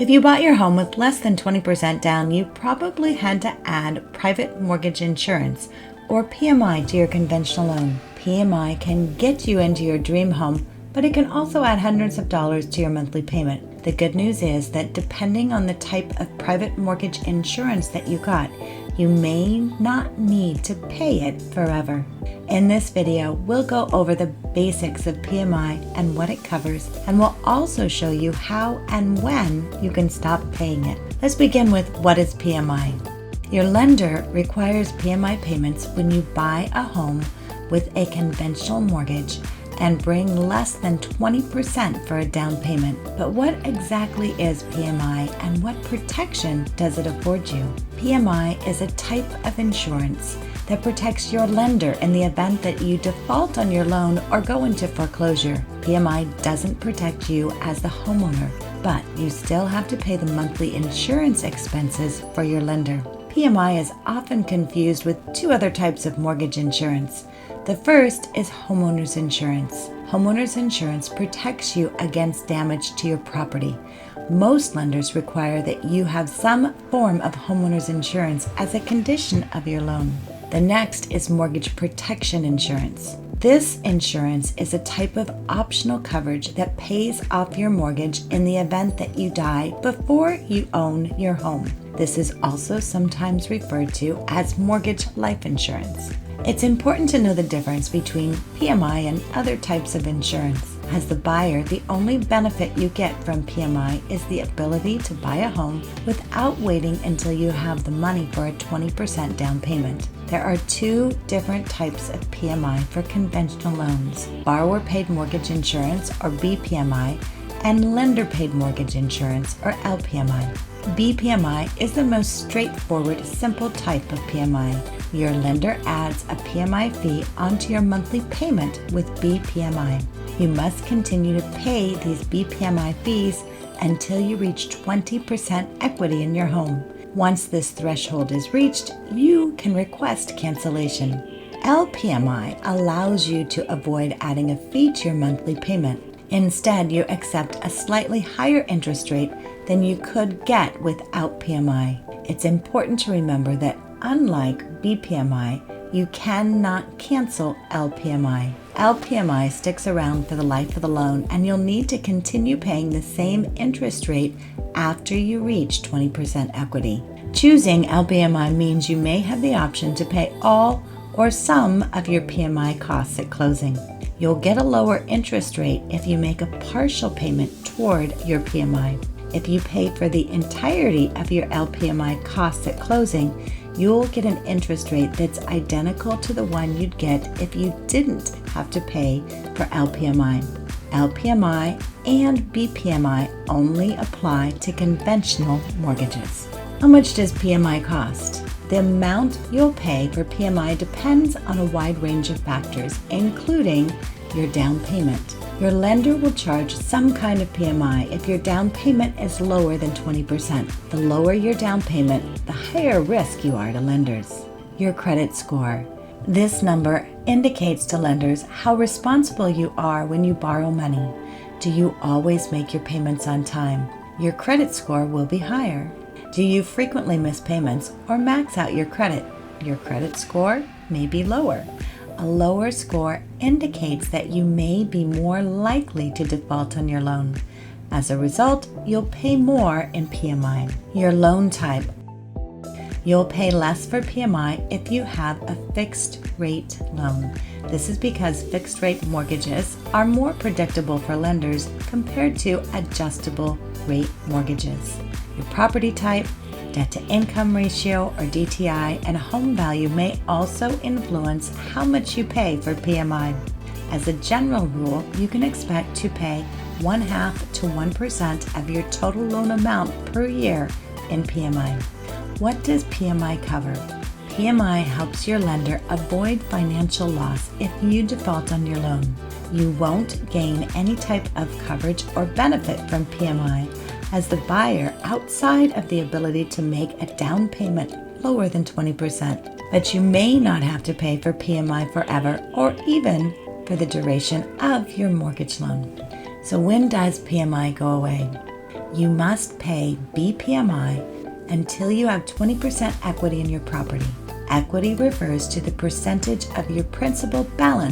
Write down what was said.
If you bought your home with less than 20% down, you probably had to add private mortgage insurance, or PMI, to your conventional loan. PMI can get you into your dream home, but it can also add hundreds of dollars to your monthly payment. The good news is that depending on the type of private mortgage insurance that you got, you may not need to pay it forever. In this video, we'll go over the basics of PMI and what it covers, and we'll also show you how and when you can stop paying it. Let's begin with what is PMI. Your lender requires PMI payments when you buy a home with a conventional mortgage and bring less than 20% for a down payment. But what exactly is PMI and what protection does it afford you? PMI is a type of insurance that protects your lender in the event that you default on your loan or go into foreclosure. PMI doesn't protect you as the homeowner, but you still have to pay the monthly insurance expenses for your lender. PMI is often confused with two other types of mortgage insurance. The first is homeowner's insurance. Homeowner's insurance protects you against damage to your property. Most lenders require that you have some form of homeowner's insurance as a condition of your loan. The next is mortgage protection insurance. This insurance is a type of optional coverage that pays off your mortgage in the event that you die before you own your home. This is also sometimes referred to as mortgage life insurance. It's important to know the difference between PMI and other types of insurance. As the buyer, the only benefit you get from PMI is the ability to buy a home without waiting until you have the money for a 20% down payment. There are two different types of PMI for conventional loans: borrower paid mortgage insurance, or BPMI, and lender paid mortgage insurance, or LPMI. BPMI is the most straightforward, simple type of PMI. Your lender adds a PMI fee onto your monthly payment with BPMI. You must continue to pay these BPMI fees until you reach 20% equity in your home. Once this threshold is reached, you can request cancellation. LPMI allows you to avoid adding a fee to your monthly payment. Instead, you accept a slightly higher interest rate than you could get without PMI. It's important to remember that unlike BPMI, you cannot cancel LPMI. LPMI sticks around for the life of the loan, and you'll need to continue paying the same interest rate after you reach 20% equity. Choosing LPMI means you may have the option to pay all or some of your PMI costs at closing. You'll get a lower interest rate if you make a partial payment toward your PMI. If you pay for the entirety of your LPMI costs at closing, you'll get an interest rate that's identical to the one you'd get if you didn't have to pay for LPMI. LPMI and BPMI only apply to conventional mortgages. How much does PMI cost? The amount you'll pay for PMI depends on a wide range of factors, including your down payment. Your lender will charge some kind of PMI if your down payment is lower than 20%. The lower your down payment, the higher risk you are to lenders. Your credit score. This number indicates to lenders how responsible you are when you borrow money. Do you always make your payments on time? Your credit score will be higher. Do you frequently miss payments or max out your credit? Your credit score may be lower. A lower score indicates that you may be more likely to default on your loan. As a result, you'll pay more in PMI. Your loan type. You'll pay less for PMI if you have a fixed rate loan. This is because fixed rate mortgages are more predictable for lenders compared to adjustable rate mortgages. Your property type, debt-to-income ratio, or DTI, and home value may also influence how much you pay for PMI. As a general rule, you can expect to pay 0.5% to 1% of your total loan amount per year in PMI. What does PMI cover? PMI helps your lender avoid financial loss if you default on your loan. You won't gain any type of coverage or benefit from PMI as the buyer outside of the ability to make a down payment lower than 20%. But you may not have to pay for PMI forever or even for the duration of your mortgage loan. So when does PMI go away? You must pay BPMI until you have 20% equity in your property. Equity refers to the percentage of your principal balance